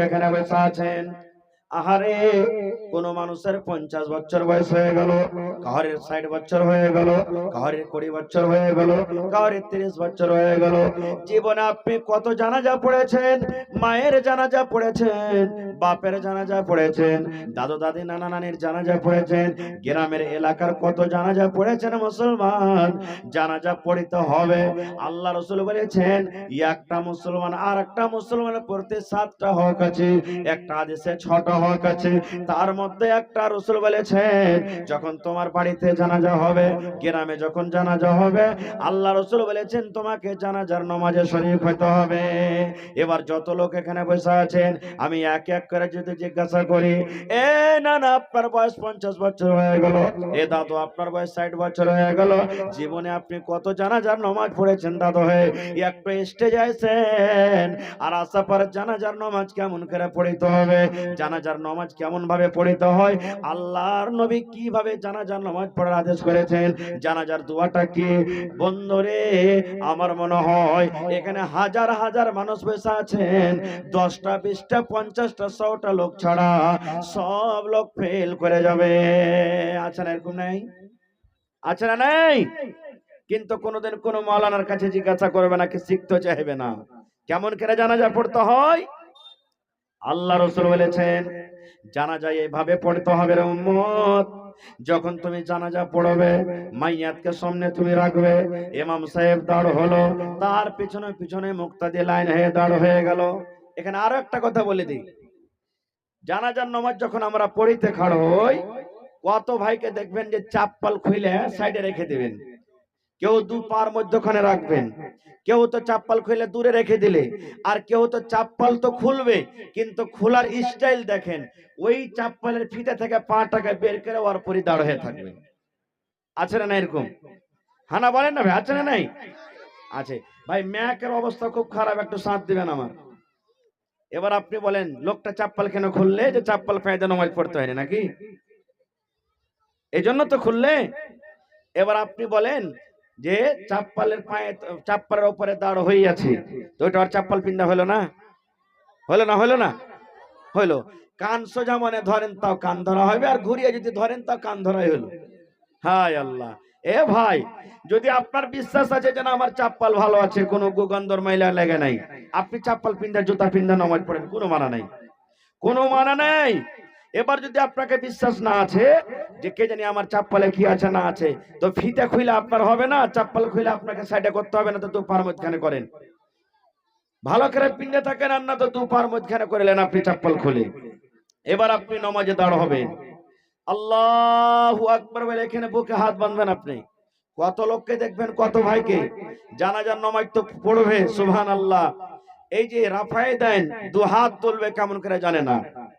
এখানে বসে আছেন, আহারে কোন মানুষের 50 বছর বয়স হয়ে গেল, কাহারের 60 বছর হয়ে গেল, কাহারের 20 বছর হয়ে গেল, কাহারের 30 বছর হয়ে গেল। জীবনে আপনি কত জানাজা পড়েছেন? মায়ের জানাজা পড়েছেন, বাপের জানাজা পড়েছেন, দাদু দাদি নানা নানির জানাজা পড়েছেন, গ্রামের এলাকার কত জানাজা পড়েছেন। মুসলমান, জানাজা পড়িতে হবে। আল্লাহ রাসূল বলেছেন একটা মুসলমান আর একটা মুসলমানের পড়তে 7টা হক আছে, একটা হাদিসে 6টা হক আছে। তার মধ্যে একটা রাসূল বলেছেন যখন তোমার বাড়িতে জানাজা হবে, গ্রামে যখন জানাজা হবে, আল্লাহ রাসূল বলেছেন তোমাকে জানাজার নামাজে শরীক হতে হবে। এবার যত লোক এখানে বসে আছেন আমি এক এক করে যদি জিজ্ঞাসা করি, এ না না আপনার বয়স 50 বছর হয়ে গেল, এ দাদু আপনার বয়স 60 বছর হয়ে গেল, জীবনে আপনি কত জানাজার নামাজ পড়েছেন দাদু? হয়ে একটু স্টেজে আইছেন আর আসার পরে জানাজার নামাজ কেমন করে পড়িতে হবে, জানাজার নামাজ কেমন ভাবে পড়িতে হয়, আল্লাহর নবী কিভাবে জানাজার নামাজ পড়ার আদেশ করেছেন, জানাজার দোয়াটা কি। বন্ধুরে, আমার মনে হয় এখানে হাজার হাজার মানুষ বসে আছেন, 10টা 20টা 50টা 100টা লোক ছাড়া সব লোক ফেল করে যাবে। আছে না এরকম? নাই? আছে না? নাই? কিন্তু কোনোদিন কোন মাওলানার কাছে জিজ্ঞাসা করবে না, কি শিখতে চাইবে না কেমন করে জানাজা পড়তে হয়। আল্লাহ রাসূল বলেছেন জানাজা এইভাবে পড়তে হবে রে উম্মত। যখন তুমি জানাজা পড়বে, মাইয়াতকে সামনে তুমি রাখবে, ইমাম সাহেব দাঁড় হলো, তার পিছনে পিছনে মুক্তাদি লাইন হয়ে দাঁড় হয়ে গেল। এখানে আরো একটা কথা বলে দিই, জানাজার নামাজ যখন আমরা পড়িতে খাড়ো হই, কত ভাইকে দেখবেন যে চাপ্পল খুলে সাইডে রেখে দিবেন, কেউ দু পার মধ্যখানে রাখবেন, কেউ তো চাপ্পল খুলে দূরে রেখে দিলে, আর কেউ তো চাপ্পল তো খুলবে কিন্তু খোলার স্টাইল দেখেন, ওই চাপ্পলের ফিতে থেকে পাটাকে বের করে ওর পরে দাঁড় হয়ে থাকবে। আছে না এরকম? হানা বলেন না ভাই, আছে না? নাই? আছে ভাই। ম্যাকের অবস্থা খুব খারাপ, একটু সাথ দিবেন আমার। এবার আপনি বলেন লোকটা চাপ্পল কেন খুললে? যে চাপ্পল ফায়দা নামাজ পড়তে হয় নাকি, এই জন্য তো খুললে। এবার আপনি বলেন যে চাপ্পালের পায়ে, চাপ্পালের উপরে দাঁড় হয়ে আছে, তো ওটা আর চাপ্পাল পিন্দা হলো না? হলো না? হলো না? হলো। কান সোজা মনে ধরেন তাও কান ধরা হবে, আর ঘুরিয়ে যদি ধরেন তাও কান ধরাই হলো। হায় আল্লাহ! এ ভাই, যদি আপনার বিশ্বাস আছে যে না আমার চাপ্পাল ভালো আছে, কোনো গন্ধর ময়লা লেগে নাই, আপনি চাপ্পাল পিন্দা জুতা পিন্দা নামাজ পড়েন, কোনো মানা নাই, কোনো মানা নাই। এবার যদি আপনাকে বিশ্বাস না আছে যে কে জানি আমার চাপ্পালে কি আছে না আছে, তো ফিতে খুলে আপনার হবে না, চাপ্পাল খুলে আপনাকে সাইডে করতে হবে না, তো দু পার মধ্যখানে করেন। ভালো করে পিন্ডে থাকেন আর না তো দু পার মধ্যখানে করলেন আপনি চাপ্পাল খুলে। এবার আপনি নামাজে দাঁড় হবেন, আল্লাহু আকবার বলে এখানে বুকে হাত বাঁধবেন। আপনি কত লোককে দেখবেন, কত ভাইকে জানাজার নামাজ তো পড়বে সুবহানাল্লাহ, এই যে রাফায়ে দেন, দু হাত তুলবে কেমন করে জানে না।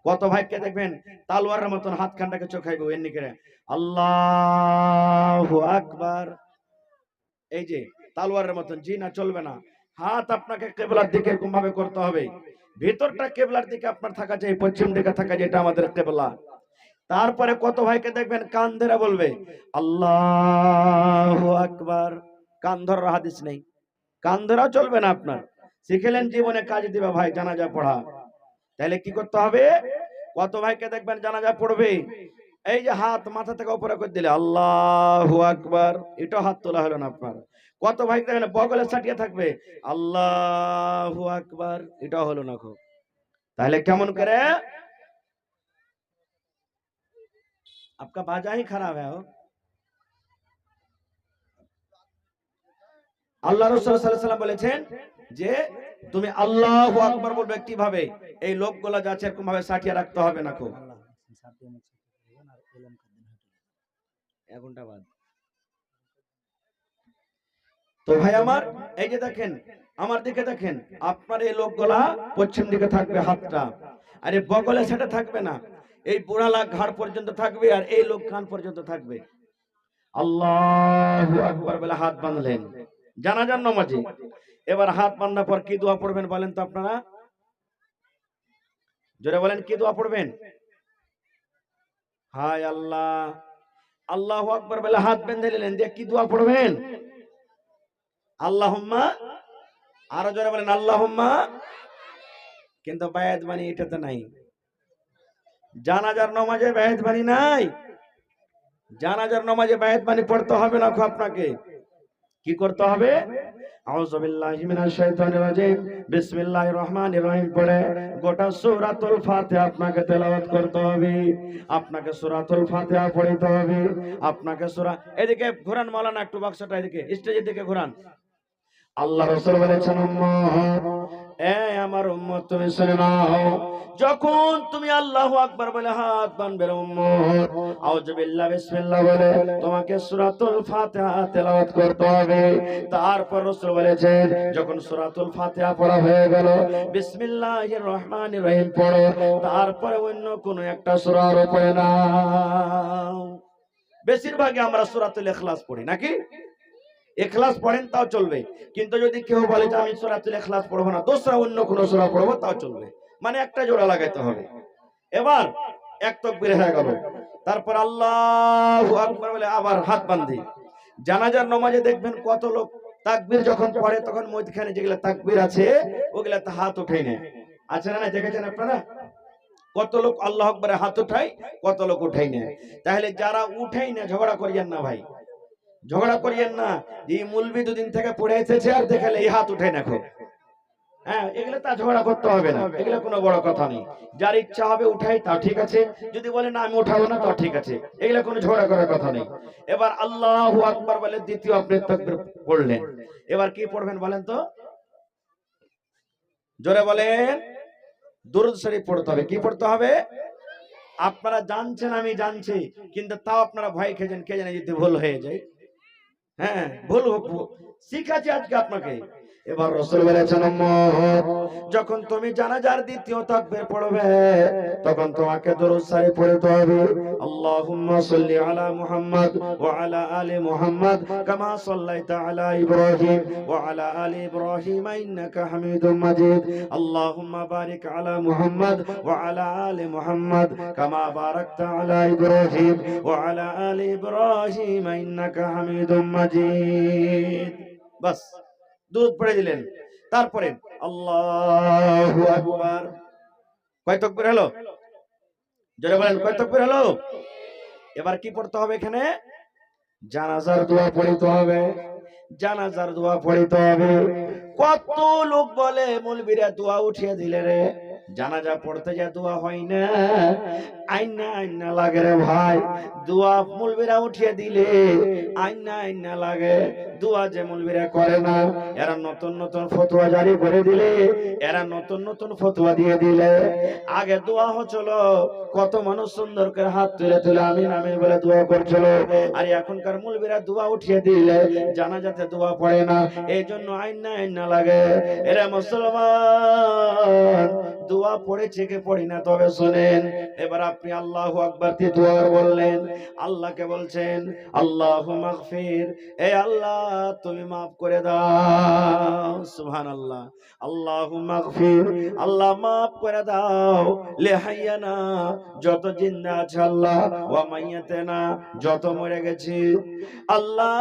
কত ভাইকে দেখবেন তালোয়ারের মতন হাত খানটাকে চোখাইবে এমনি করে, আল্লাহু আকবার, এই যে তালোয়ারের মতন। জি না, চলবে না। হাত আপনাকে কিবলার দিকে এরকম ভাবে করতে হবে, ভিতরটা কিবলার দিকে আপনার থাকা চাই, পশ্চিম দিকে থাকা, যেটা আমাদের কিবলা। তারপরে কত ভাইকে দেখবেন কান ধরে বলবে আল্লাহু আকবার, কান ধরার হাদিস নেই, কান ধরা চলবে না আপনার। শিখলেন জীবনে কাজ দিবে ভাই জানাজা পড়া। তাহলে কি করতে হবে? কত ভাইকে দেখবেন জানাজা পড়বে, এই যে হাত মাথা থেকে উপরে করে দিলে আল্লাহু আকবার, এটা হাত তোলা হলো না আপনার। কত ভাই দেখবেন বগলে সাটিয়ে থাকবে আল্লাহু আকবার, এটা হলো না খুব। তাহলে কেমন করে? आपका बाजा ही खराब है। আল্লাহ রাসূল সাল্লাল্লাহু আলাইহি ওয়াসাল্লাম বলেছেন যে তুমি আল্লাহু আকবার বলবে কিভাবে, এই লোকগুলো যাচ্ছে এরকম ভাবে সাটিয়ে রাখতে হবে না খুব। এক ঘন্টা বাদ। তো ভাই আমার, এই যে দেখেন আমার দিকে দেখেন, আপনার এই লোকগুলা পশ্চিম দিকে থাকবে হাতটা, আর এই বগলে সেটা থাকবে না, এই বুড়ালা ঘাড় পর্যন্ত থাকবে, আর এই লোক কান পর্যন্ত থাকবে। আল্লাহু আকবার বলে হাত বাঁধলেন জানাজার নামাজে। এবার হাত বাঁধার পর কি দোয়া পড়বেন বলেন তো আপনারা? জোরে বলেন, কি দোয়া পড়বেন? হায় আল্লাহ! আল্লাহু আকবার বলে হাত বেঁধে নিলেন, দিয়ে কি দোয়া পড়বেন? আল্লাহুম্মা, আরো জোরে বলেন আল্লাহুম্মা। কিন্তু বায়াত বাণী এটাতে নাই। জানাজার নামাজে বায়াত বাণী নাই। জানাজার নামাজে বায়াত বাণী পড়তে হবে না। আপনাকে কি করতে হবে? আউযু বিল্লাহি মিনাশ শাইতানির রাজিম, বিসমিল্লাহির রহমানির রহিম পড়ে গোটা সূরাতুল ফাতিহা আপনাকে তেলাওয়াত করতে হবে। আপনাকে সূরাতুল ফাতিহা পড়তে হবে। আপনাকে সূরা, এদিকে ঘোরান মাওলানা, একটু বাক্সটা এদিকে স্টেজের দিকে ঘোরান। আল্লাহ রাসূল বলেছেন, উম্মত, আমার উম্মত তুমি শুনে নাও, যখন তুমি আল্লাহু আকবার বলে হাত বানবে উম্মত, আউযু বিল্লাহি বিসমিল্লাহ বলে তোমাকে সূরাতুল ফাতিহা তেলাওয়াত করতে হবে। তারপর রাসূল বলেছেন, যখন সূরাতুল ফাতিহা পড়া হয়ে গেল, বিসমিল্লাহির রহমানির রহিম পড়ো, তারপরে অন্য কোনো একটা সূরার পড়ে নাও। বেশিরভাগই আমরা সূরাতুল ইখলাস পড়ি নাকি? ইখলাস পড়েন তাও চলবে, কিন্তু যদি কেউ বলে যে আমি সূরাতুল ইখলাস পড়বো না, দোসরা অন্য কোন সূরা পড়বো, তাও চলবে। মানে একটা জোড়া লাগাইতে হবে। এবার এক তাকবীর হয়ে গেল, তারপর আল্লাহু আকবার বলে আবার হাত বাঁধি। জানাজার নামাজে দেখবেন কত লোক তাকবীর যখন পড়ে তখন মধ্যখানে যেগুলা তাকবীর আছে ওগুলাতে হাত উঠাই নেয়, আছে না? দেখেছেন আপনারা? কত লোক আল্লাহু আকবারে হাত উঠায়, কত লোক উঠাই নেয়। তাহলে যারা উঠাই না, ঝগড়া করিয়েন না ভাই, ঝগড়া করিয়েন না। এই মুলবি দুদিন থেকে পড়ে এসেছে আর দেখালে এই হাত উঠে দেখো, হ্যাঁ, এগুলো তা ঝগড়া করতে হবে না, এগুলো কোনো বড় কথা নেই। যার ইচ্ছা হবে উঠাই, তা ঠিক আছে। যদি বলে না আমি উঠাবো না, তা ঠিক আছে, এগুলো কোনো ঝগড়া করার কথা নেই। এবার আল্লাহু আকবার বলে দ্বিতীয় আপনি তাকবীর পড়লেন। এবার কি পড়বেন বলেন তো? জোরে বলেন। দুরূদ শরীফ পড়তে হবে। কি পড়তে হবে? আপনারা জানছেন, আমি জানছি, কিন্তু তাও আপনারা ভয় খেয়েছেন, কে জানে যদি ভুল হয়ে যায়। হ্যাঁ, ভুল শিখাচ্ছি আজকে আপনাকে। এবার রাসূল বলেছেন, উম্মত, যখন তুমি জানাজার দ্বিতীয় তাকবীর পড়বে তখন তোমাকে দরুদ শরীফ পড়তে হবে। আল্লাহুম্মা সাল্লি আলা মুহাম্মাদ ওয়া আলা আলি মুহাম্মাদ কামা সাল্লাইতা আলা ইব্রাহিম ওয়া আলা আলি ইব্রাহিম ইন্নাকা হামিদুম মাজিদ। আল্লাহুম্মা বারিক আলা মুহাম্মাদ ওয়া আলা আলি মুহাম্মাদ কামা বারাকতা আলা ইব্রাহিম ওয়া আলা আলি ইব্রাহিম ইন্নাকা হামিদুম মাজিদ। বাস, দুরূদ পড়ে দিলেন। তারপরে আল্লাহু আকবার। কয় তাকবীর হলো? জোরে বলেন, কয় তাকবীর হলো? এবার কি পড়তে হবে এখানে? জানাজার দোয়া পড়তে হবে। জানাজার দোয়া পড়তে হবে। কত লোক বলে মুলবিরা দোয়া উঠিয়ে দিলে রে, জানাজা পড়তে যা দোয়া হয় না, আইনা আইনা লাগে রে ভাই। দোয়া মুলবিরা উঠিয়ে দিলে আইনা আইনা লাগে। দোয়া যে মুলবিরা করে না, এরা নতুন নতুন ফতোয়া জারি করে দিলে, এরা নতুন নতুন ফতোয়া দিয়ে দিলে। আগে দোয়া হচ্ছিল, কত মানুষ সুন্দর করে হাত তুলে তুলে আমিন আমিন বলে দোয়া করছিল। আর এখনকার মুলবিরা দোয়া উঠিয়ে দিলে জানাজাতে দোয়া পড়ে না, এই জন্য আইনা আইনা লাগে। এরা মুসলমান, দোয়া পড়েছে কে পড়ি না, তবে শুনেন। এবার আপনি আল্লাহু আকবার দিয়ে দোয়া বললেন, আল্লাহকে বলছেন আল্লাহু মাগফির, এ আল্লাহ তুমি maaf করে দাও। সুবহানাল্লাহ। আল্লাহু মাগফির, আল্লাহ maaf করে দাও। লিহাইয়ানা, যত জিন্দা আছে আল্লাহ, ওয়া মাইয়াতানা, যত মরে গেছি আল্লাহ,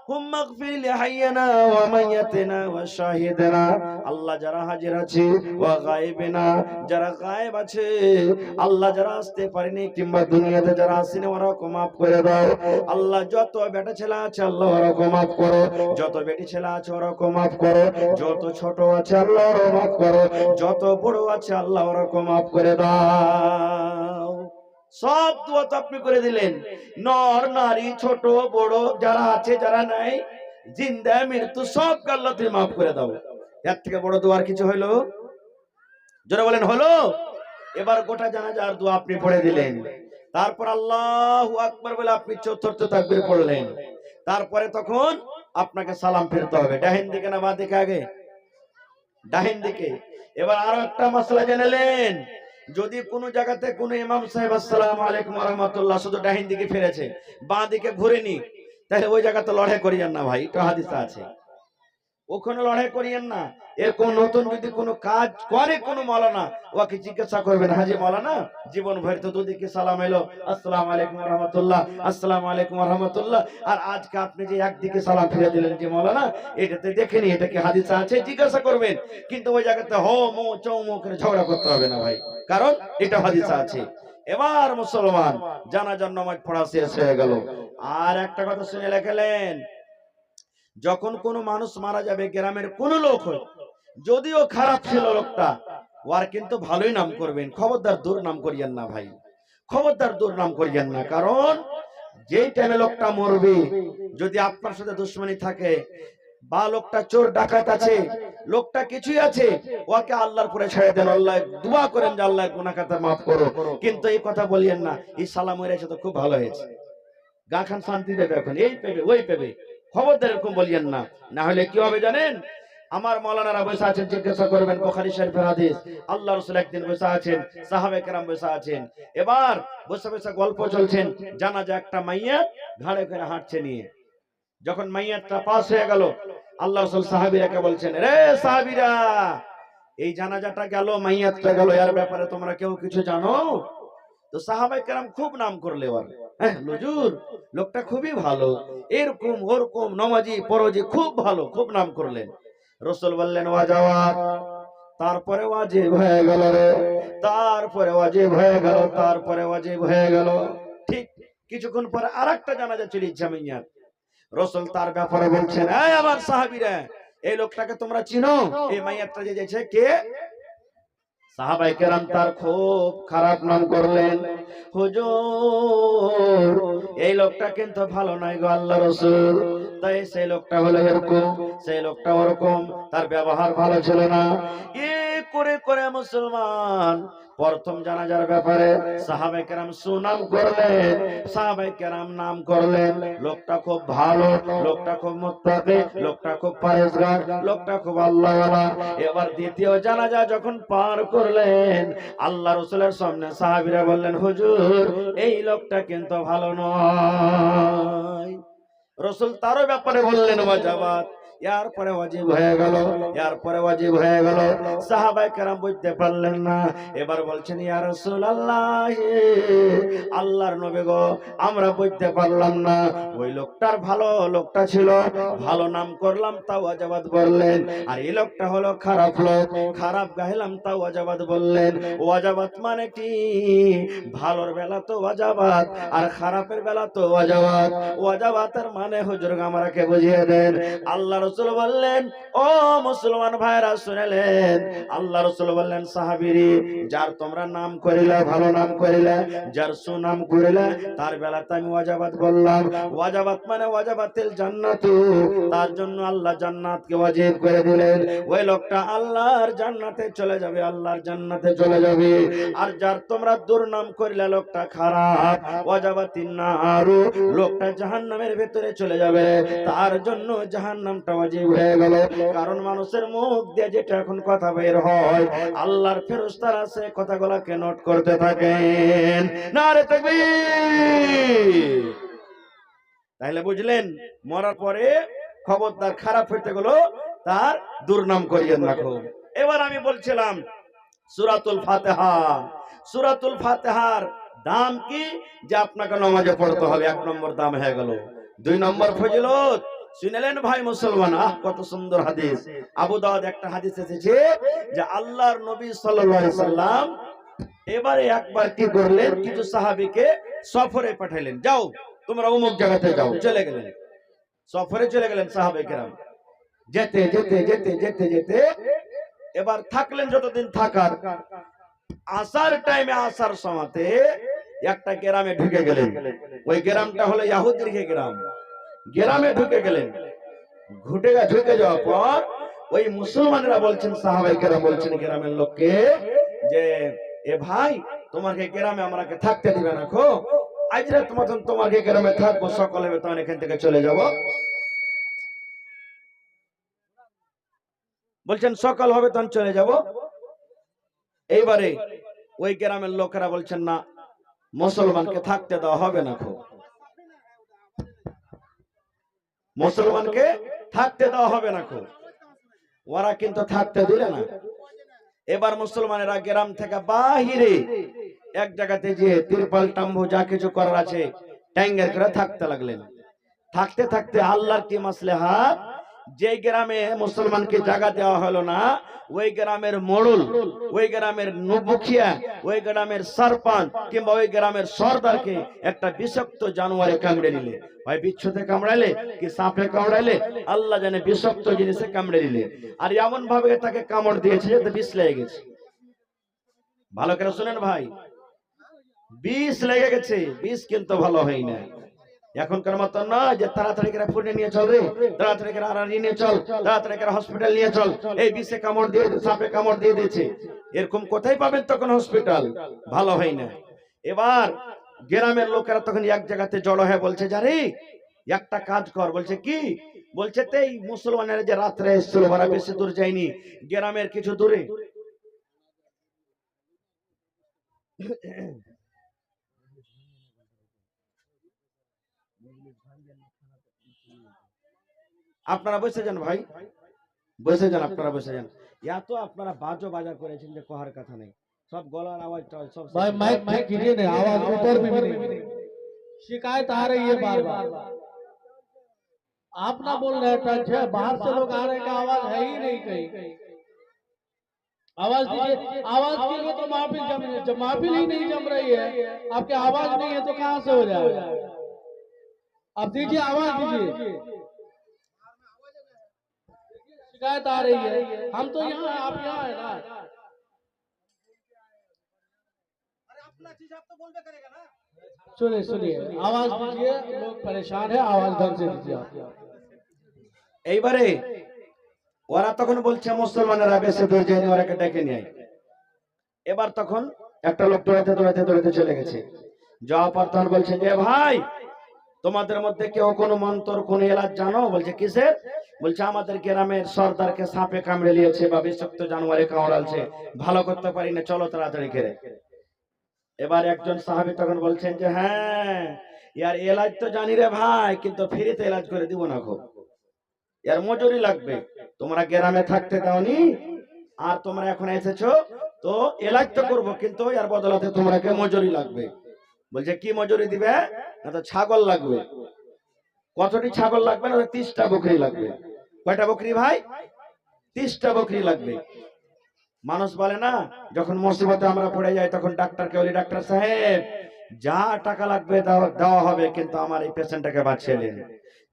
হুম মাগফির লিহাইয়ানা ওয়া মাইয়াতানা ওয়া শাহিদানা, আল্লাহ যারা হাজির আছে, ওয়া গায়বিনা, যারা গায়েব আছে আল্লাহ, যারা আসতে পারেনি কিংবা দুনিয়াতে যারা আসেনি ওরাকে maaf করে দাও। আল্লাহ যত বেটা ছেলে আছে আল্লাহ ওরাকে maaf করো, যত বেটি ছেলে আছে ওরাকে maaf করো, যত ছোট আছে আল্লাহ ওরাকে maaf করো, যত বড় আছে আল্লাহ ওরাকে maaf করে দাও। সব দোয়া তো আপনি করে দিলেন। নর নারী ছোট বড় যারা আছে যারা নাই, জিন্দা মৃত্যু সবকে আল্লাহ তুমি maaf করে দাও। এর থেকে বড় দোয়া আর কিছু হলো? যারা বলেন হলো? এবার গোটা জানাজার দোয়া আপনি পড়ে দিলেন। তারপর আল্লাহু আকবার বলে আপনি চতুর্থ তাকবীর পড়লেন। তারপরে তখন আপনাকে সালাম ফিরতে হবে। ডাহিন দিকে না বাঁ দিকে? আগে ডাহিন দিকে। এবার আরো একটা মাসলা জানালেন, যদি কোনো জায়গাতে কোনো ইমাম সাহেব আসসালামু আলাইকুম ওয়া রাহমাতুল্লাহ শুধু ডাহিন দিকে ফিরেছে, বাঁ দিকে ঘুরেনি, তাহলে ওই জায়গাতে লড়াই করিয়েন না ভাই, এটা হাদিসে আছে। ওখানে লড়াই করিয়েন না। এরকম নতুন যদি কোনো কাজ করে কোনো মৌলানা, ওকে জিজ্ঞাসা করবেন, হাজি মৌলানা জীবন ভর তো দুদিকে সালাম এলো, আসসালামু আলাইকুম ওয়া রাহমাতুল্লাহ, আসসালামু আলাইকুম ওয়া রাহমাতুল্লাহ, আর আজকে আপনি যে একদিকে সালাম ফিরে দিলেন যে মৌলানা, এটাতে দেখেনি এটা কি হাদিসে আছে, জিজ্ঞাসা করবেন। কিন্তু ওই জায়গাতে হো মো চৌ মো করে ঝগড়া করতে হবে না ভাই, কারণ এটা হাদিসে আছে। এবার মুসলমান জানাজার নামাজ পড়া শেষ হয়ে গেল। আর একটা কথা শুনে লেখলেন, যখন কোনো মানুষ মারা যাবে, গ্রামের কোন লোক হয়, যদিও খারাপ ছিল লোকটা, ওর কিন্তু ভালোই নাম করবেন, খবরদার দুর্নাম করিয়েন না ভাই, খবরদার দুর্নাম করিয়েন না। কারণ যেই টাইমে লোকটা মরবে, যদি আপনার সাথে দুশ্মনী থাকে, বা লোকটা চোর ডাকাত আছে, লোকটা কিছুই আছে, ওকে আল্লাহর পরে ছেড়ে দেন, আল্লাহ দোয়া করেন যে আল্লাহ গুনাহ খাতা মাফ করো। কিন্তু এই কথা বলিয়েন না, এই সালাম হয়েছে তো খুব ভালো হয়েছে, গা খান শান্তি দেবে, এখন এই পেবে ওই পেবে, খবরদার এরকম বলিয়েন না। না হলে কি হবে জানেন, আমার মাওলানারা বসে আছেন, জিজ্ঞাসা করবেন বুখারী শরীফের হাদিস, আল্লাহ রাসূল একদিন বসে আছেন, সাহাবে কেরাম বসে আছেন, এবার বসে বসে গল্প চলছেন, জানাজা একটা মাইয়াত ঘাড়ে করে হাঁটছে নিয়ে, যখন মাইয়াতটা পাস হয়ে গেল, আল্লাহ রাসূল সাহাবীরাকে বলছেন, রে সাহাবীরা, এই জানাজাটা গেল, মাইয়াতটা গেল, এর ব্যাপারে তোমরা কেউ কিছু জানো? তো সাহাবায়ে কেরাম খুব নাম করলে, হ্যাঁ হুজুর লোকটা খুবই ভালো, এরকম ওরকম নামাজি পরজি খুব ভালো, খুব নাম করলেন। রাসূল বললেন ওয়াজাবাত, তারপরে ওয়াজিব হয়ে গেল রে, তারপরে ওয়াজিব হয়ে গেল, তারপরে ওয়াজিব হয়ে গেল। ঠিক কিছুক্ষণ পরে আরেকটা জানাজা চলে জামিয়া, রাসূল তার ব্যাপারে বলছেন, এই আমার সাহাবীরা, এই লোকটাকে তোমরা চিনো? এই মাইয়াতটা যে যাচ্ছে কে? সাহাবায়ে কেরাম তার খুব খারাপ নাম করলেন, হুজুর এই লোকটা কিন্তু ভালো নয় গো আল্লাহ রাসূল। তাই সেই লোকটা হলো এরকম, সেই লোকটা ওরকম, তার ব্যবহার ভালো ছিল না। এ করে করে মুসলমান প্রথম জানাজার ব্যাপারে সাহাবায়ে কেরাম সুনাম করলেন, সাহাবায়ে কেরাম নাম করলেন, লোকটা খুব ভালো, লোকটা খুব মুত্তাকি, লোকটা খুব পরেজগার, লোকটা খুব আল্লাহওয়ালা। এবার দ্বিতীয় জানাজা যখন পার করলেন, আল্লাহ রাসূলের সামনে সাহাবীরা বললেন, হুজুর এই লোকটা কিন্তু ভালো নয়। রাসূল তারও ব্যাপারে বললেন ওয়াজাবাত, এরপরে ওয়াজিব হয়ে গেল, এরপরে ওয়াজিব হয়ে গেল। সাহাবায়ে কেরাম বুঝতে পারলেন না, এবার বলছেন ইয়া রাসূলুল্লাহ, আল্লাহর নবী গো, আমরা বুঝতে পারলাম না, ওই লোকটার ভালো লোকটা ছিল, ভালো নাম করলাম তাও ওয়াজাবাত বললেন, আর এই লোকটা হলো খারাপ লোক, খারাপ গাইলাম তাও ওয়াজাবাত বললেন। ওয়াজাবাত মানে কি? ভালোর বেলা তো ওয়াজাবাত, আর খারাপের বেলা তো ওয়াজাবাত। ওয়াজাবাতের মানে হুজুর আমাকে বুঝিয়ে দেন। আল্লাহ রাসূল বললেন, ও মুসলমান ভাইরা শুনেলেন, আল্লাহ রাসূল বললেন, সাহাবীরি, যার তোমরা নাম করিলে, ভালো নাম করিলে, যার সুনাম করিলে, তার বেলাতে আমি ওয়াজাবাত বললাম। ওয়াজাবাত মানে ওয়াজাবাতিল জান্নাতু, তার জন্য আল্লাহ জান্নাতকে ওয়াজিব করে দিলেন, ওই লোকটা আল্লাহর জান্নাতে চলে যাবে, আল্লাহর জান্নাতে চলে যাবে। আর যার তোমরা দুর্নাম করিলে, লোকটা খারাপ, ওয়াজাবাতিন নারু, লোকটা জাহান্নামের ভিতরে চলে যাবে, তার জন্য জাহান্নামটা ওয়াজিব হয়ে গেল। কারণ মানুষের মুখ দিয়ে যেটা এখন কথা বের হয়, আল্লাহর ফেরেশতারা সে কথাগুলোকে নোট করতে থাকেন। নারে তাকবীর। তাহলে বুঝলেন, মরার পরে খবরদার খারাপ হইতে গেল তার দুর্নাম করিয়েন না খুব। এবার আমি বলছিলাম সূরাতুল ফাতিহা, সূরাতুল ফাতিহার দাম কি, যে আপনাকে নামাজে পড়তে হবে, 1 নম্বর দাম হয়ে গেল। 2 নম্বর ফজিলত শুনলেন ভাই মুসলমান, কত সুন্দর হাদিস। আবু দাউদ একটা হাদিস এসেছে যে আল্লাহর নবী সাল্লাল্লাহু আলাইহি সাল্লাম এবারে একবার কি করলেন, কিছু সাহাবীকে সফরে পাঠাইলেন, যাও তোমরা অমুক জায়গাতে যাও, চলে গেলেন, সফরে চলে গেলেন সাহাবে কেরাম। যেতে যেতে যেতে যেতে যেতে এবার থাকলেন যতদিন থাকার, আসার টাইমে, আসার সময়তে একটা গ্রামে ঢুকে গেলেন। ওই গ্রামটা হলো ইহুদির গ্রাম। গ্রামে ঢুকে গেলেন, ঢুকে যাওয়ার পর ওই মুসলমানরা বলছেন, সাহাবায়ে কেরাম বলছেন গ্রামের লোককে যে, এ ভাই তোমাকে গ্রামে আমাকে থাকতে দিবে না খো, আজ রাত মতন তোমাকে গ্রামে থাকবো, সকালে তখন এখান থেকে চলে যাব। বলছেন সকাল হবে তখন চলে যাব। এইবারে ওই গ্রামের লোকেরা বলছেন, না মুসলমানকে থাকতে দেওয়া হবে না খো, মুসলমানকে থাকতে দেওয়া হবে না খো। ওরা কিন্তু থাকতে দিলে না। এবার মুসলমানেরা গ্রাম থেকে বাহিরে এক জায়গাতে যে তিরপাল টাম্বু যা কিছু করার আছে ট্যাঙ্গের করে থাকতে লাগলেন। থাকতে থাকতে আল্লাহর কি মাসলেহাত, যে গ্রামে মুসলমানকে জায়গা দেওয়া হলো না, ওই গ্রামের মোড়ল, ওই গ্রামের মুখিয়া, ওই গ্রামের সরপঞ্চ কিংবা ওই গ্রামের সর্দারকে একটা বিষাক্ত জানোয়ারে কামড়ে নিলে, হয় বিচ্ছুতে কামড়াইলে কি সাপে কামড়াইলে, আল্লাহ জানে বিষাক্ত জিনিসে কামড়ে নিলে। আর এমন ভাবে তাকে কামড় দিয়েছে যে বিষ লেগে গেছে। ভালো করে শুনেন ভাই, বিষ লেগে গেছে। বিষ কিন্তু ভালো হয় না। এখনকার মতো না যে তাড়াতাড়ি করে ফুটে নিয়ে চল রে, তাড়াতাড়ি করে আড়ানি নিয়ে চল, তাড়াতাড়ি করে হসপিটাল নিয়ে চল, এই বিষে কামড় দিয়ে সাপে কামড় দিয়ে দিয়েছে। এরকম কোথায় পাবেন তখন হসপিটাল? ভালো হয় না। এবার গ্রামের লোকেরা তখন এক জায়গাতে জড়ো হয়ে বলছে, জানি একটা কাজ কর। বলছে কি? বলছে এই মুসলমানেরা যে রাত্রে এসেছিল ওরা বেশি দূর যায়নি, গ্রামের কিছু দূরে আপনারা বসে যান ভাই, বসে যান, আপনারা বসে যান। এত আপনারা বাজো বাজার করেছেন যে কহার কথা নেই। সব গলার आवाज सब भाई माइक माइक गिरिए नहीं, आवाज ऊपर भी नहीं। शिकायत आ रही है बार बार। आप ना बोल रहे टच है, बाहर से लोग आ रहे हैं, आवाज है ही नहीं कहीं। आवाज दीजिए। आवाज के लिए तो महफिल जम रही है, जब महफिल ही नहीं जम रही है, आपके आवाज नहीं है तो कहां से हो जाएगा? अब दीजिए, आवाज दीजिए। शिकायत आ रही है, हम तो यहाँ, आप यहाँ है ना। सुनिए सुनिए, आवाज दीजिए, लोग परेशान है, आवाज ढंग से दीजिए आप। এইবারে ওরা তখন বলছে মুসলমানেরা বেশি দূর যায়নি, ওরাকে ডেকে নিয়ে আয়। এবার তখন একটা লোক দৌড়াতে দৌড়াতে দৌড়াতে চলে গেছে। যাওয়ার পর তখন বলছে যে ভাই, তোমাদের মধ্যে কেউ কোনো মন্ত্র কোন এলাজ জানো? বলছে কিসের? বলছে আমাদের গ্রামের সর্দারকে সাপে কামড়ে নিয়েছে বা বিষাক্ত জানোয়ারে কামড়ালছে, ভালো করতে পারি না, চলো তাড়াতাড়ি করে। এবার একজন সাহাবী তখন বলছেন যে হ্যাঁ, ইয়ার এলাজ তো জানি রে ভাই, কিন্তু ফ্রিতে এলাজ করে দিব না, খুব ইয়ার মজুরি লাগবে। তোমরা গ্রামে থাকতে দাওনি, আর তোমরা এখন এসেছো তো এলাজ তো করবো, কিন্তু এর বদলাতে তোমাকে মজুরি লাগবে। বলছে কি মজুরি দিবে? না তো ছাগল লাগবে। কতটি ছাগল লাগবে? না 30টা বকরি লাগবে। কয়টা বকরি ভাই? 30টা বকরি লাগবে। মানুষ বলে না, যখন মুসিবতে আমরা পড়ে যাই তখন ডাক্তারকে বলি, ডাক্তার সাহেব যা টাকা লাগবে দেওয়া হবে, কিন্তু আমার এই পেশেন্টটাকে বাঁচিয়ে নিন।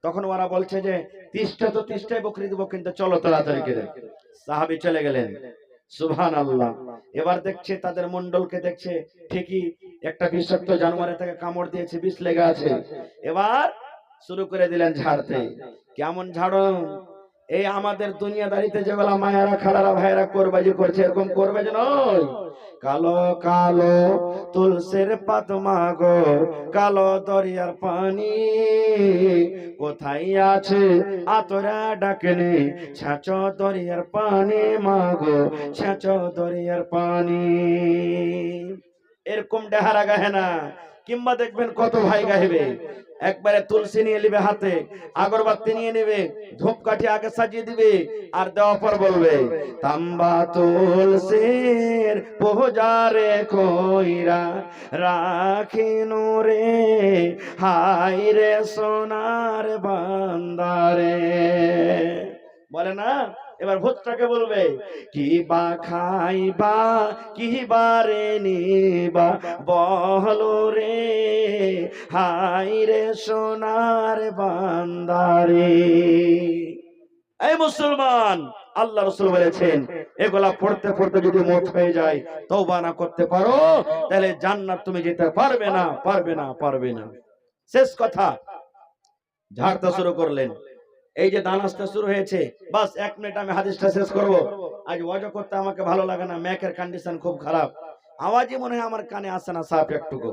তখন ওরা বলছে যে 30টা তো 30টাই বকরি দিব, কিন্তু চলো তাড়াতাড়ি করে। সাহাবী চলে গেলেন। সুবহানাল্লাহ। এবার দেখছে তাদের মন্ডলকে দেখছে ঠিকই একটা বিষাক্ত জানোয়ারে তাকে কামড় দিয়েছে, বিষ লেগে আছে। এবার শুরু করে দিলেন ঝাড়তে। কেমন ঝাড়ুন? এই আমাদের দুনিয়াদারিতে যেগুলা মায়েরা খালারা ভাইরা কোরবাজি করছে, এরকম কোরবাজি নয়। কালো কালো তুলসের পাত মাগো, কালো দরিয়ার পানি, কোথায় আছে আতরা ডাকনি, ছাঁচো দরিয়ার পানি মাগো, ছাঁচো দরিয়ার পানি। এরকম ডেহারা গাহে না, কিংবা দেখবেন কত ভাই গাইবে, একবারে তুলসী নিয়ে নিবে হাতে, আগরবাতি নিয়ে নেবে, ধূপকাঠি আগে সাজিয়ে দিবে, আর দেওয়ার পর বলবে তাম্বা তুলসীর পূজারে কইরা রাখিনু রে, হাই রে সোনার বান্দারে। বলে না? এবার ভূতটাকে বলবে কি বা খাইবা, কি বারে নিবা, বলো রে, হাই রে সোনার বান্দারে। এই মুসলমান, আল্লাহ রাসূল বলেছেন এগুলা পড়তে পড়তে যদি মত হয়ে যায়, তওবা না করতে পারো, তাহলে জান্নাত তুমি যেতে পারবে না, পারবে না, পারবে না। শেষ কথা, ঝাড়তে শুরু করলেন। এই যে দান আসতে শুরু হয়েছে, বাস 1 মিনিট আমি হাদিসটা শেষ করব। আজ ওয়াজ করতে আমাকে ভালো লাগে না, ম্যাকের কন্ডিশন খুব খারাপ, আওয়াজই মনে হয় আমার কানে আসে না সাফ একটুকু।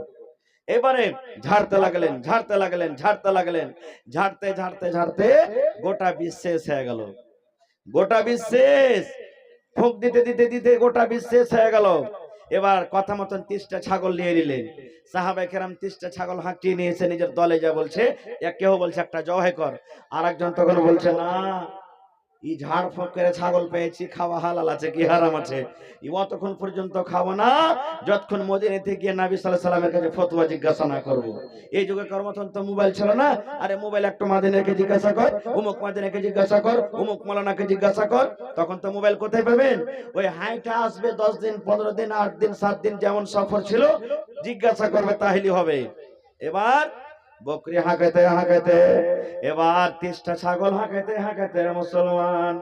এবারে ঝাড়তে লাগলেন, ঝাড়তে লাগলেন, ঝাড়তে লাগলেন, ঝাড়তে ঝাড়তে ঝাড়তে গোটা বিশেষ হয়ে গেল। গোটা বিশেষ ফুঁক দিতে দিতে দিতে গোটা বিশেষ হয়ে গেল। এবার কথা মতন 30টা ছাগল নিয়ে নিলেন। সাহাবায়ে কেরাম 30টা ছাগল হাঁকিয়ে নিয়েছে, নিজের দলে যা বলছে, কেউ বলছে একটা জবাই কর, আর একজন তখন বলছে না ই ঝাড় ফুঁক করে ছাগল পেয়েছি, খাওয়া হালাল আছে কি হারাম আছে? ই অতক্ষণ পর্যন্ত খাবো না যতক্ষণ মদিনাতে গিয়ে নবী সাল্লাল্লাহু আলাইহি সাল্লামের কাছে ফতোয়া জিজ্ঞাসা না করবো। এই যুগে কর্মতন তো মোবাইল ছিল না। আরে মোবাইল একটু মাদিনাকে জিজ্ঞাসা কর, অমুক মাদিনাকে জিজ্ঞাসা কর, অমুক মাওলানাকে জিজ্ঞাসা কর। তখন তো মোবাইল কোথায় পাবেন? ওই হাইটা আসবে 10 দিন 15 দিন 8 দিন 7 দিন যেমন সফর ছিল, জিজ্ঞাসা করবে তাহলেই হবে। এবার বকরি হাঁকাইতে হাঁকাইতে, এবার 30টা ছাগল হাঁকাইতে হাঁকাইতে মুসলমান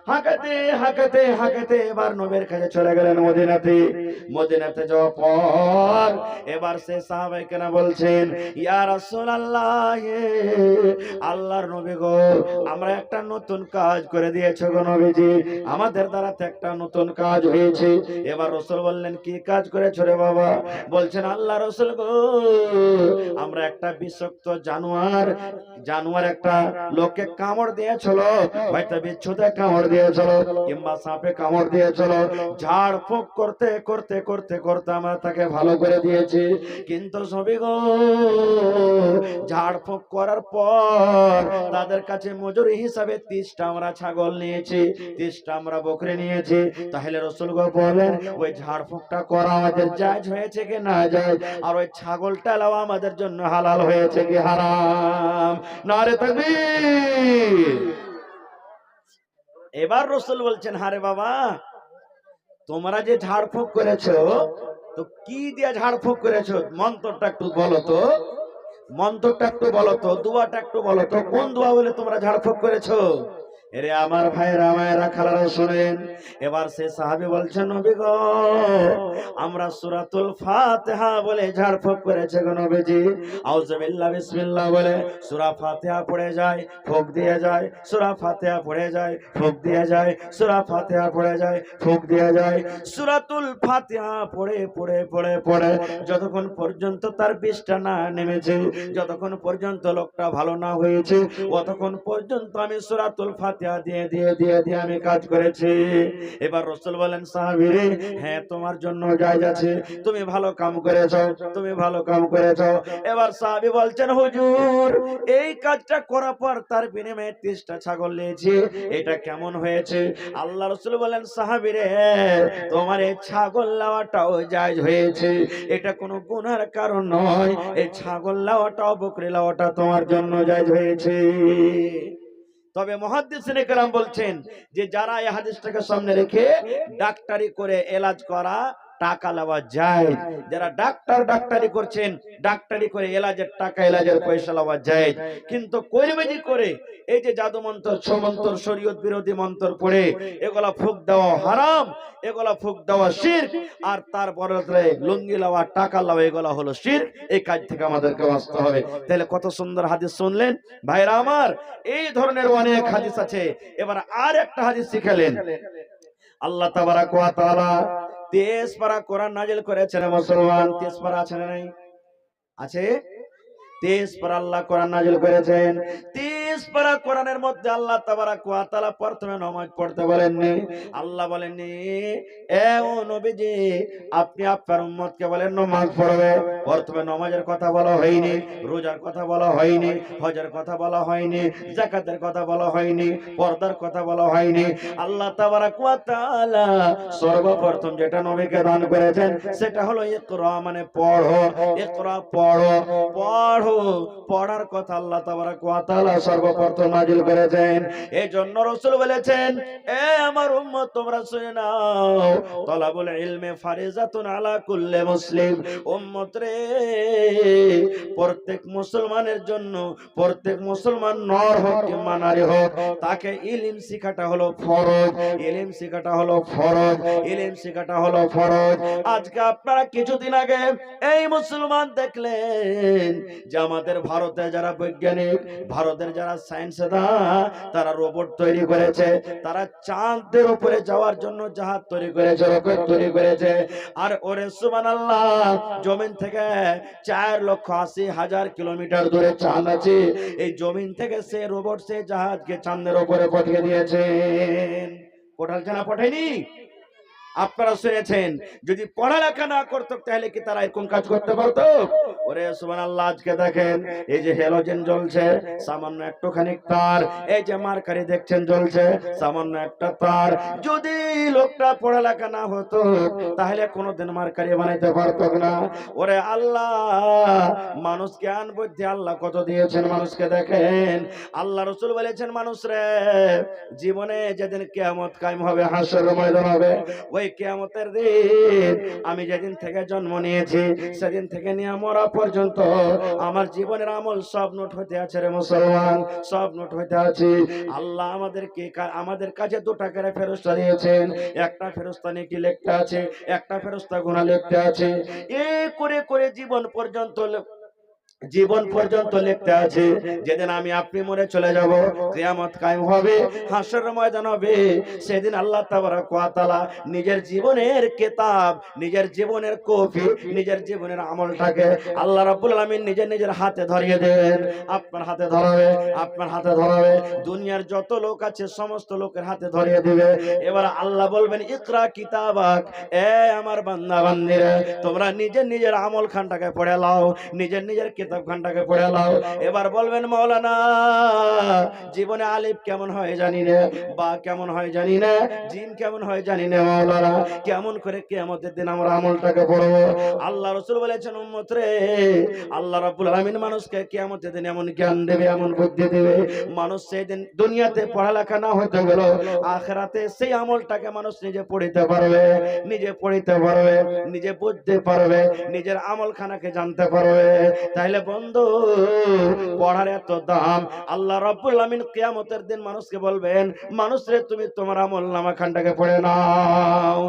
হাঁকাতে হাঁকাতে হাঁকাতে এবার নবীর কাছে চলে গেলেন মদিনাতে। মদিনাতে যাওয়ার পর এবার সে সাহাবায়ে কেরাম বলছেন, ইয়া রাসূলুল্লাহ, আল্লাহর নবী গো, আমরা একটা নতুন কাজ করে দিয়েছো গো নবীজি, আমাদের দ্বারা একটা নতুন কাজ হয়েছে। এবার রাসূল বললেন, কি কাজ করেছো রে বাবা? বলছেন, আল্লাহ রাসূল গো, আমরা একটা বিষাক্ত জানোয়ার একটা লোককে কামড় দিয়েছিল, হয়তো বিচ্ছুতে কামড় দিয়েছিল কিংবা সাপে কামড় দিয়েছিল। ঝাড় ফুঁক করতে করতে করতে করতে আমরা তাকে ভালো করে দিয়েছি। কিন্তু সবই গো, ঝাড় ফুঁক করার পর তাদের কাছে মজুরি হিসাবে 30টা আমরা ছাগল নিয়েছি, 30টা আমরা বকরি নিয়েছি। তাহলে রাসূল গো বলেন, ওই ঝাড় ফুঁকটা করা আমাদের জায়েজ হয়েছে কি না জায়েজ? আর ওই ছাগলটা লাও আমাদের জন্য হালাল হয়েছে কি হারাম? নারে তাকবীর। এবার রাসূল বলছেন, হারে বাবা, তোমরা যে ঝাড়ফুঁক করেছো, তো কি দিয়ে ঝাড়ফুঁক করেছো? মন্ত্রটা একটু বলো তো, মন্ত্রটা একটু বলো তো, দুয়াটা একটু বলো তো, কোন দুয়া বলে তোমরা ঝাড়ফুঁক করেছো? এরে আমার ভাইরা মায়েরা খালারা শুনেন। এবার সে সাহাবী বলছেন, নবী গো, আমরা সূরাতুল ফাতিহা বলে ঝাড়ফুঁক করেছে গো নবীজি। আউযু বিল্লাহি বিসমিল্লাহ বলে সূরা ফাতিহা পড়ে যায়, ফুঁক দিয়ে যায়, সূরা ফাতিহা পড়ে যায়, ফুঁক দিয়ে যায়, সূরা ফাতিহা পড়ে যায়, ফুঁক দিয়ে যায়। সূরাতুল ফাতিহা পড়ে পড়ে পড়ে পড়ে যতক্ষণ পর্যন্ত তার বিষটা না নেমেছে, যতক্ষণ পর্যন্ত লোকটা ভালো না হয়েছে, ততক্ষণ পর্যন্ত আমি সূরাতুল ফাতিহা দিয়ে দিয়ে দিয়ে দিয়ে আমি কাজ করেছি। এবার রাসূল বলেন, সাহাবীরে, হ্যাঁ তোমার জন্য জায়েজ আছে, তুমি ভালো কাম করেছো, তুমি ভালো কাম করেছো। এবার সাহাবী বলছেন, হুজুর, এই কাজটা করার পর তার বিনিময়ে 30টা ছাগল নিয়েছি, এটা কেমন হয়েছে? আল্লাহ রাসূল বলেন, সাহাবীরে, তোমার এই ছাগল নেওয়াটাও জায়েজ হয়েছে, এটা কোনো গুনার কারণ নয়। এই ছাগল নেওয়াটাও বকরি নেওয়াটা তোমার জন্য জায়েজ হয়েছে। তবে মুহাদ্দিসিনে কেরাম বলছেন যে যারা এই হাদিসটাকে সামনে রেখে ডাক্তারি করে এলাজ করা টাকা নেওয়া যায়, যারা ডাক্তারি করছেন, ডাক্তারি করে এলাজের টাকা, এলাজের পয়সা নেওয়া যায়। কিন্তু কৈরবেজি করে এই যে জাদু মন্ত্র, ছমন্ত্র, শরীয়ত বিরোধী মন্ত্র পড়ে এগুলা ফুঁক দেওয়া হারাম, এগুলা ফুঁক দেওয়া শিরক, আর তার বদলে লুঙ্গি লওয়া, টাকা লওয়া, এগুলা হলো শিরক। এই কাজ থেকে আমাদেরকে বাঁচতে হবে। তাহলে কত সুন্দর হাদিস শুনলেন ভাইরা আমার। এই ধরনের অনেক হাদিস আছে। এবার আর একটা হাদিস শিখালেন। আল্লাহ তাবারাক ওয়া তাআলা 23 পারা কোরআন নাযিল করেছেন মুসলমান। 23 পারা আছে না নাই? আছে। 23 পারা আল্লাহ কোরআন নাযিল করেছেন। 23 পারা কোরআনের মধ্যে আল্লাহ তাবারাক ওয়া তাআলা প্রথমে নামাজ পড়তে বলেননি। আল্লাহ বলেননি, এ ও নবীজি, আপনি আপনার উম্মতকে বলেন নামাজ পড়বে। প্রথমে নামাজের কথা বলা হয়নি, রোজার কথা বলা হয়নি, হজের কথা বলা হয়নি, যাকাতের কথা বলা হয়নি, পর্দার কথা বলা হয়নি। আল্লাহ তাবারাক ওয়া তাআলা সর্বপ্রথম যেটা নবীকে দান করেছেন সেটা হলো ইকরা, মানে পড়ো। ইকরা, পড়ো, পড়ো। পড়ার কথা আল্লাহ তাবারাক ওয়া তাআলা সর্বপ্রথম নাযিল করেছেন। এজন্য রাসূল বলেছেন, এ আমার উম্মত, তোমরা শুনে নাও, তলাবুল ইলমে ফারিজাতুন আলা কুল্লি মুসলিম। উম্মত রে, প্রত্যেক মুসলমানের জন্য, প্রত্যেক মুসলমান নর হোক কিংবা নারী হোক, তাকে ইলম শিখাটা হলো ফরজ। ইলম শিখাটা হলো ফরজ। ইলম শিখাটা হলো ফরজ। আজকে আপনারা কিছুদিন আগে এই মুসলমান দেখলেন যে আমাদের ভারতে যারা বৈজ্ঞানিক, ভারতের যারা সায়েন্সদা, তারা রোবট তৈরি করেছে, তারা চাঁদের উপরে যাওয়ার জন্য জাহাজ তৈরি করেছে, রকেট তৈরি করেছে। আর ওরে সুবহানাল্লাহ, জমিন থেকে 4,80,000 কিলোমিটার দূরে চাঁদ আছে। এই জমিন থেকে সে রোবট, সে জাহাজকে চাঁদের উপরে পাঠিয়ে দিয়েছেন। পাঠাচ্ছে না, পাঠায়নি? আপনারা শুনেছেন যদি পড়ালেখা না করতো তাহলে কি তারা এরকম কাজ করতে পারতো? ওরে সুবহানাল্লাহ, আজকে দেখেন এই যে হ্যালোজেন জ্বলছে, সামান্য একটুখানি তার, এই যে মার্কারি দেখছেন জ্বলছে, সামান্য একটা তার। যদি লোকটা পড়ালেখা না হতো তাহলে কোনোদিন মার্কারি বানাইতে পারতো না। ওরে আল্লাহ, মানুষ জ্ঞান বুদ্ধি আল্লাহ কত দিয়েছেন মানুষকে। দেখেন আল্লাহ রাসূল বলেছেন, মানুষ রে, জীবনে যেদিন কিয়ামত কায়েম হবে, হাসরের ময়দান হবে, ওই কিয়ামতের দিন আমি যেদিন থেকে জন্ম নিয়েছি সেদিন থেকে নিয়ে মরা পর্যন্ত আমার জীবনের আমল সব নোট হতে আছে রে মুসলমান, সব নোট হতে আছে। আল্লাহ আমাদের কাছে দুটা করে ফেরেশতা দিয়েছেন, একটা ফেরেশতা নেকি লিখতে আছে, একটা ফেরেশতা গুনাহ লিখতে আছে। এই করে করে জীবন পর্যন্ত লিখতে আছে। যেদিন আমি আপনি মরে চলে যাব, কিয়ামত কায়েম হবে, হাসরের ময়দান হবে, সেদিন আল্লাহ তাবারক ওয়া তাআলা নিজের জীবনের কিতাব, নিজের জীবনের কপি, নিজের জীবনের আমলটাকে আল্লাহ রাব্বুল আলামিন নিজের হাতে ধরিয়ে দেন। আপনার হাতে ধরাবে, আপনার হাতে ধরাবে, দুনিয়ার যত লোক আছে সমস্ত লোকের হাতে ধরিয়ে দিবে। এবার আল্লাহ বলবেন, ইকরা কিতাবাক, এ আমার বান্দা বান্দিরা, তোমরা নিজের আমল খানটাকে পড়ে নাও, নিজের কিতাব খানটাকে পড়ে নাও। এবার বলবেন, মাওলানা জীবনে আলিফ কেমন হয় জানি না, বা কেমন হয় জানি না, জিম কেমন হয় জানি না, মাওলানা কেমন করে কিয়ামতের দিন আমরা আমলটাকে পড়বো? আল্লাহ রাসূল বলেছেন, উম্মত রে, আল্লাহ রাব্বুল আলামিন মানুষকে কিয়ামতের দিন এমন জ্ঞান দেবে, এমন বুদ্ধি দেবে, মানুষ সেদিন দুনিয়াতে পড়ালেখা না হতে গেল, আখিরাতে সেই আমলটাকে মানুষ নিজে পড়িতে পারবে, নিজে পড়িতে পারবে, নিজে বুঝতে পারবে, নিজের আমলখানাকে জানতে পারবে। তাইলে বন্ধু, পড়ার এত দাম। আল্লাহ রাব্বুল আলামিন কিয়ামতের দিন মানুষকে বলবেন, মানুষ রে, তুমি তোমার আমলনামা খানটাকে পড়ে নাও।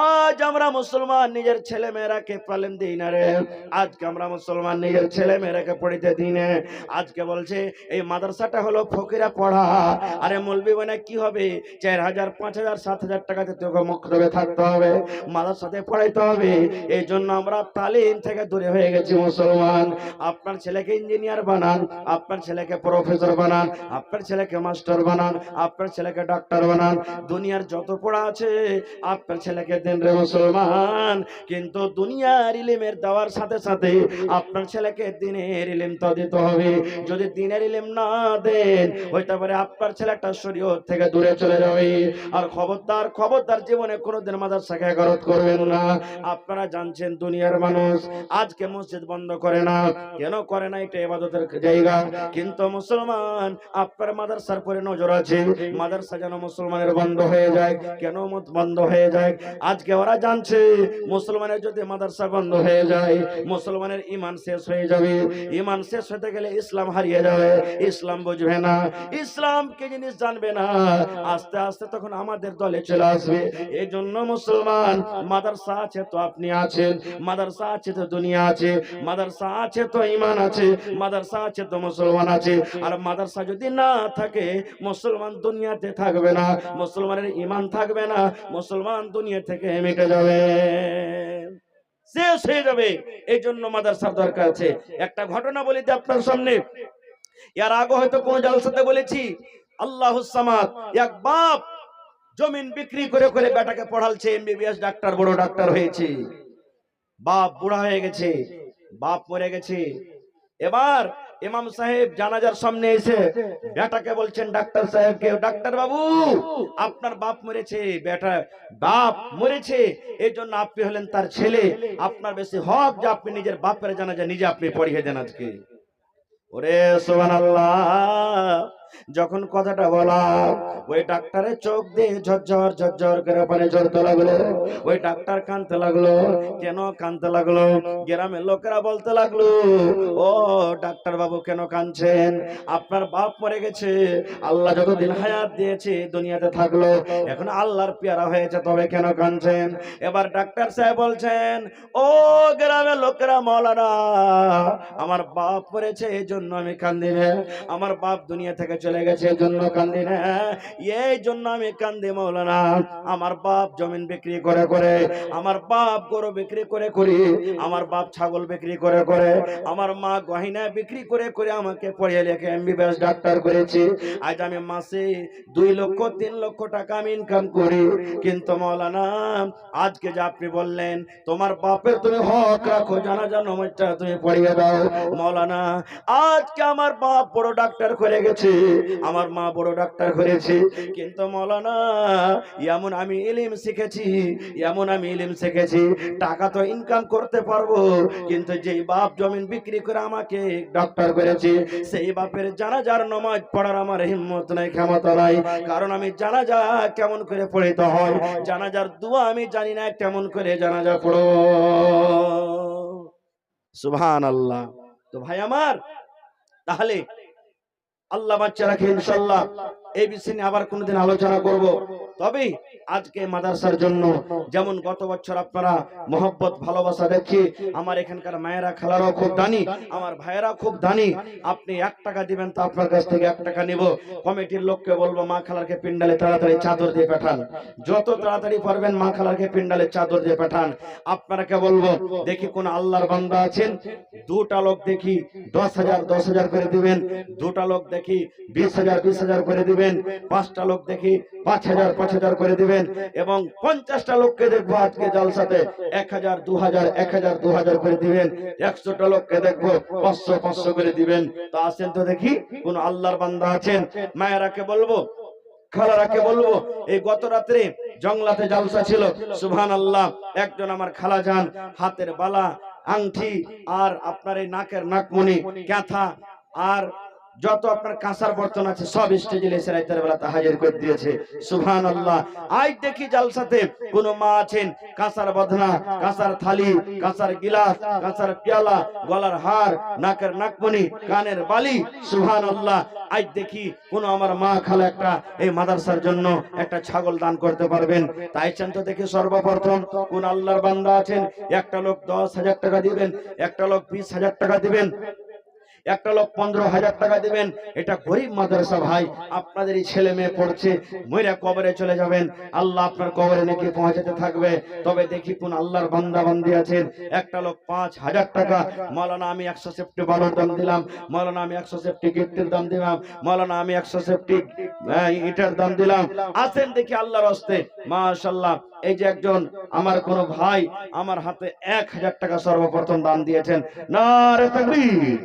আজ আমরা মুসলমান নিজের ছেলে মেয়েরাকে তালিম দেই না রে, আজকে আমরা মুসলমান নিজের ছেলে মেয়েরাকে পড়িতে দিই না। আজকে বলছে এই মাদ্রাসাটা হলো ফকিরা পড়া, আরে মৌলবি মানে কি হবে, 4000 5000 7000 টাকাতে তোকে মক্তবে থাকতে হবে, মাদ্রাসাতে পড়াইতে হবে। এই জন্য আমরা তালিম থেকে দূরে হয়ে গেছি মুসলমান। আপনার ছেলেকে ইঞ্জিনিয়ার বানান, আপনার ছেলেকে প্রফেসর বানান, আপনার ছেলেকে মাস্টার বানান, আপনার ছেলেকে ডাক্তার বানান, দুনিয়ার যত পড়া আছে আপনার ছেলেকে দেন রে মুসলমান। কিন্তু দুনিয়ার ইলমের দেওয়ার সাথে সাথে আপনার ছেলেকে দিনের ইলম তো দিতে হবে। যদি দিনের ইলম না দেন, হইতে পারে আপনার ছেলেটা শরীয়ত থেকে দূরে চলে যাবে। আর খবরদার খবরদার, জীবনে কোনোদিন মাদ্রাসাকে এগারত করবেন না। আপনারা জানছেন দুনিয়ার মানুষ আজকে মসজিদ বন্ধ করে না, কেন করে না? এটা ইবাদতের জায়গা। কিন্তু মুসলমান, আপনার মাদ্রাসার পরে নজর আছে, মাদ্রাসা যেন মুসলমানের বন্ধ হয়ে যায়। কেন বন্ধ হয়ে যায়? আজকে ওরা জানছে মুসলমানের যদি মাদ্রাসা বন্ধ হয়ে যায়, মুসলমানের ঈমান শেষ হয়ে যাবে। ঈমান শেষ হতে গেলে ইসলাম হারিয়ে যাবে, ইসলাম বুঝবে না, ইসলাম কি জিনিস জানবে না, আস্তে আস্তে তখন আমাদের দলে চলে আসবে। এই জন্য মুসলমান, মাদ্রাসা আছে তো আপনি আছেন, মাদ্রাসা আছে তো দুনিয়া আছে, মাদ্রাসা আছে তো ঈমান আছে, মাদ্রাসা আছে তো মুসলমান আছে। আর মাদ্রাসা যদি না থাকে, মুসলমান দুনিয়াতে থাকবে না, মুসলমানের ঈমান থাকবে না, মুসলমান দুনিয়া থেকে মিটে যাবে, শেষ হয়ে যাবে। এই জন্য মাদ্রাসার দরকার আছে। একটা ঘটনা বলি যে আপনার সামনে, এর আগে হয়তো কোন জালসাতে বলেছি। আল্লাহুস সামাদ, এক বাপ জমিন বিক্রি করে করে বেটাকে পড়ালছে, এমবিবিএস ডাক্তার, বড় ডাক্তার হয়েছে। বাপ বুড়া হয়ে গেছে, বাপ মরে গেছে। এবার ইমাম সাহেব জানাজার সামনে এসে বেটাকে বলছেন, ডাক্তার সাহেবকে, ডাক্তার বাবু, আপনার বাপ মরেছে, বেটা বাপ মরেছে, এই জন্য আপনি হলেন তার ছেলে, আপনার বেশি হক যে আপনি নিজের বাপের জানাজা নিজে আপনি পড়িয়ে দেন আজকে। ওরে সুবহানাল্লাহ, যখন কথাটা বলা, ওই ডাক্তারের চোখ দিয়ে ঝরঝর ঝরঝর করে পানি ঝরতে লাগলো। ওই ডাক্তার কাঁদতে লাগলো। কেন কাঁদতে লাগলো? গ্রামের লোকেরা বলতে লাগলো, ও ডাক্তার বাবু কেন কাঁদছেন? আপনার বাপ মরে গেছে, আল্লাহ যতদিন হায়াত দিয়েছে দুনিয়াতে থাকলো, এখন আল্লাহর পেয়ারা হয়েছে, তবে কেন কাঁদছেন? এবার ডাক্তার সাহেব বলছেন, ও গ্রামের লোকেরা, মাওলানা, আমার বাপ মরেছে এই জন্য আমি কান্দি না, আমার বাপ দুনিয়া থেকে চলে গেছে, এজন্য কান্দি না। এই জন্য আমি কান্দি মাওলানা। আমার বাপ জমিন বিক্রি করে করে, আমার বাপ গরু বিক্রি করে করে, আমার বাপ ছাগল বিক্রি করে করে, আমার মা গয়না বিক্রি করে করে আমাকে পড়িয়ে লেখে এমবিবিএস ডাক্তার করেছে। আজ আমি মাসে 2 লক্ষ 3 লক্ষ টাকা আমি ইনকাম করি। কিন্তু মাওলানা আজকে যে আপনি বললেন তোমার বাপের তুমি হক রাখো, জানাজা নামাজটা তুমি পড়িয়ে দাও। মাওলানা আজকে আমার বাপ বড় ডাক্তার করে গেছে, আমার মা বড় ডাক্তার করেছে, কিন্তু মাওলানা এমন আমি ইলম শিখেছি, এমন আমি ইলম শিখেছি, টাকা তো ইনকাম করতে পারবো, কিন্তু যেই বাপ জমিন বিক্রি করে আমাকে ডাক্তার করেছে, সেই বাপের জানাজার নামাজ পড়ার আমার হিম্মত নাই, ক্ষমতা নাই। কারণ আমি জানাজা কেমন করে পড়িতে হয়, জানাজার দোয়া আমি জানি না কেমন করে জানাজা পড়ো। সুবহানাল্লাহ। তো ভাই আমার, তাহলে আল্লাহ বাচ্চা রাখে, ইনশাআল্লাহ এই বিষয় নিয়ে আবার কোনোদিন আলোচনা করব। তবে আজকে মাদ্রাসার জন্য যেমন গত বছর আপনারা মহব্বত ভালোবাসা দেখি, আমার এখানকার মায়েরা খালারাও খুব দানি, আমার ভাইয়েরা খুব দানি। আপনি 1 টাকা দিবেন তো আপনার কাছ থেকে 1 টাকা নিব। কমিটির লোককে বলবো মা খালারকে পিন্ডালে তাড়াতাড়ি চাদর দিয়ে পাঠান, যত তাড়াতাড়ি পারবেন মা খালারকে পিন্ডালে চাদর দিয়ে পাঠান। আপনাকে বলবো দেখি কোন আল্লাহর বান্দা আছেন, 2টা লোক দেখি 10,000 10,000 করে দিবেন, 2টা লোক দেখি 20,000 20,000 করে দিবেন, 5টা লোক দেখি 5,000 5,000 করে দিবেন, এবং 50টা লোককে দেখবো আজকে জলসাতে 1,000 2,000 1,000 2,000 করে দিবেন, 100টা লোককে দেখবো 500 500 করে দিবেন। তো আসেন তো দেখি কোন আল্লাহর বান্দা আছেন। মায়েরাকে বলবো, খালারাকে বলবো, এই গত রাত্রে জংলাতে জলসা ছিল, সুবহানাল্লাহ, একজন আমার খালা যান হাতের বালা আংটি আর আপনার এই নাকের নাকমণি ক্যাথা আর যত আপনার কাঁসার বর্তন আছে সব স্টেজে এসে রাতের বেলাতে হাজির করে দিয়েছে, সুবহানাল্লাহ। আজ দেখি জালসাতে কোন মা আছেন কাঁসার বদনা, কাঁসার থালি, কাঁসার গিলাস, কাঁসার পেয়ালা, গলার হার, নাকের নাকমণি, কানের বালি, সুবহানাল্লাহ। আজ দেখি কোন আমার মা খালা একটা এই মাদ্রাসার জন্য একটা ছাগল দান করতে পারবেন। তাই চান তো দেখি সর্বপ্রথম কোন আল্লাহর বান্দা আছেন, একটা লোক 10,000 টাকা দিবেন, একটা লোক 20,000 টাকা দিবেন, একটা লোক 15,000 টাকা দিবেন। এটা গরিব মাদ্রাসা ভাই, আপনাদেরই ছেলে মেয়ে পড়ছে, মইরা কবরে চলে যাবেন, আল্লাহ আপনার কবরে নাকি পৌঁছাতে থাকবে। তবে দেখি কোন আল্লাহর বান্দা বান্দি আছেন, একটা লোক 5,000 টাকা, মাওলানা আমি 100 সেফটি বালুর দাম দিলাম, মাওলানা আমি 100 সেফটি গিফটের দাম দিলাম, মাওলানা আমি 100 সেফটি ইটার দাম দিলাম। আসেন দেখি আল্লাহর হস্তে, মাশাআল্লাহ। এই যে একজন আমার কোন ভাই আমার হাতে 1,000 টাকা সর্বপ্রথম দান দিয়েছেন, নারে তাকবীর,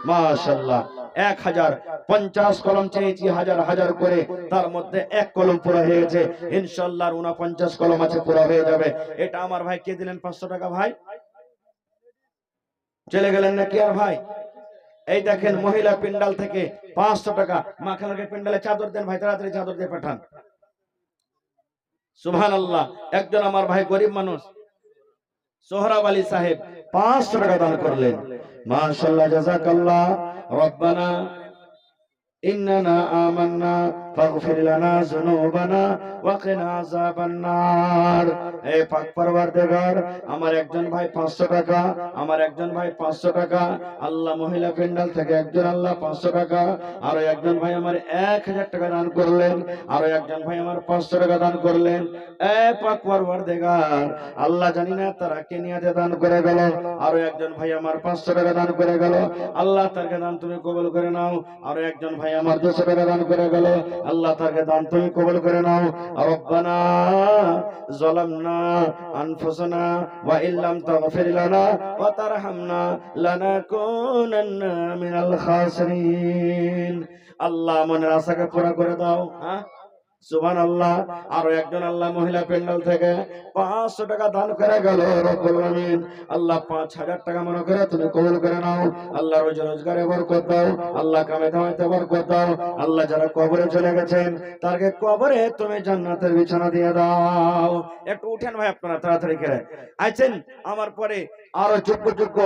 মাশাআল্লাহ। 1,000 50 কলম চেয়েছি, হাজার হাজার করে, তার মধ্যে 1 কলম পুরো হয়ে গেছে, ইনশাআল্লাহ 49 কলম আছে, পুরো হয়ে যাবে। এটা আমার ভাই কে দিলেন 500 টাকা, ভাই চলে গেলেন নাকি আর ভাই? এই দেখেন মহিলা পিন্ডাল থেকে 500 টাকা, মা খালাকে পিন্ডালে চাদর দেন ভাই, তাড়াতাড়ি চাদর দিয়ে পাঠান, সুবহানাল্লাহ। একজন আমার ভাই গরিব মানুষ সোহরাব আলী সাহেব 500 টাকা দান করলেন, মাশাআল্লাহ, জাযাকাল্লাহ। রব্বানা ইন্নানা আমান্না ফাগফির লানা যুনুবানা ওয়া কিনা আযাবান নার। হে পাক পরওয়ারদিগার, আমার একজন ভাই 500 টাকা, আমার একজন ভাই 500 টাকা, আল্লাহ মহিলা পেন্ডাল থেকে একজন আল্লাহ 500 টাকা, আর একজন ভাই আমার 1,000 টাকা দান করলেন, আর একজন ভাই আমার 500 টাকা দান করলেন। এ পাক পরওয়ারদিগার, আল্লাহ জানি না তারা কে নিয়াতে দান করে গেল, আর একজন ভাই আমার 500 টাকা দান করে গেল, আল্লাহ তার দান তুমি কবুল করে নাও। আর একজন ভাই আমার 200 টাকা দান করে গেল, আল্লাহ তার দান তুমি কবুল করে নাও। রব্বানা যালামনা আনফুসানা ওয়া ইল্লাম তাগফির লানা ওয়া তারহামনা লানাকুনান্না মিনাল খাসিরিন। আল্লাহ মনের আশাকে পুরা করে দাও, হ্যাঁ সুবহানাল্লাহ। আর একজন আল্লাহ মহিলা পেন্ডাল থেকে 500 টাকা দান করে গেল, রব্বুল আমিন, আল্লাহ 5,000 টাকা মনে করে তুমি কবুল করে নাও। আল্লাহ রোজি রোজগারে বরকত দাও, আল্লাহ কামে কামাইতে বরকত দাও। আল্লাহ যারা কবরে চলে গেছেন তারকে কবরে তুমি জান্নাতের বিছানা দিয়ে দাও। একটু উঠেন ভাই আপনারা তাড়াতাড়ি করে। আছেন আমার পরে আরো যোগ্য যোগ্য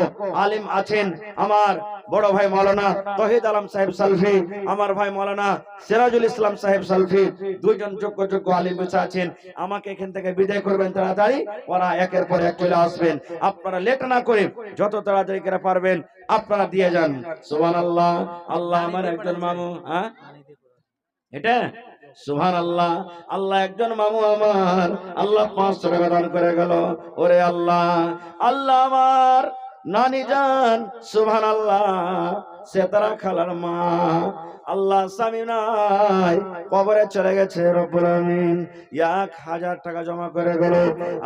আলিম আছেন, আমার বড় ভাই মাওলানা তহিদ আলম সাহেব সালফি, আমার ভাই মাওলানা সিরাজুল ইসলাম সাহেব সালফি, দুইজন যোগ্য যোগ্য আলিম বসে আছেন। আমাকে এখান থেকে বিদায় করবেন তাড়াতাড়ি, ওরা একের পর এক চলে আসবেন। আপনারা লেট না করে যত তাড়াতাড়ি করে পারবেন আপনারা দিয়ে যান, সুবহানাল্লাহ। আল্লাহ আমার একজন মামু, এটা সুবহানাল্লাহ। আল্লাহ একজন মামু আমার আল্লাহ 500 টাকা দান করে গেল। ওরে আল্লাহ, আল্লাহ আমার নানি জান সুবহানাল্লাহ সেতারা খালার মা আল্লাহ স্বামী নাই কবরে চলে গেছে রব্বুল আমিন 1000 টাকা জমা করে গেল।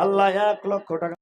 আল্লাহ 1 লক্ষ টাকা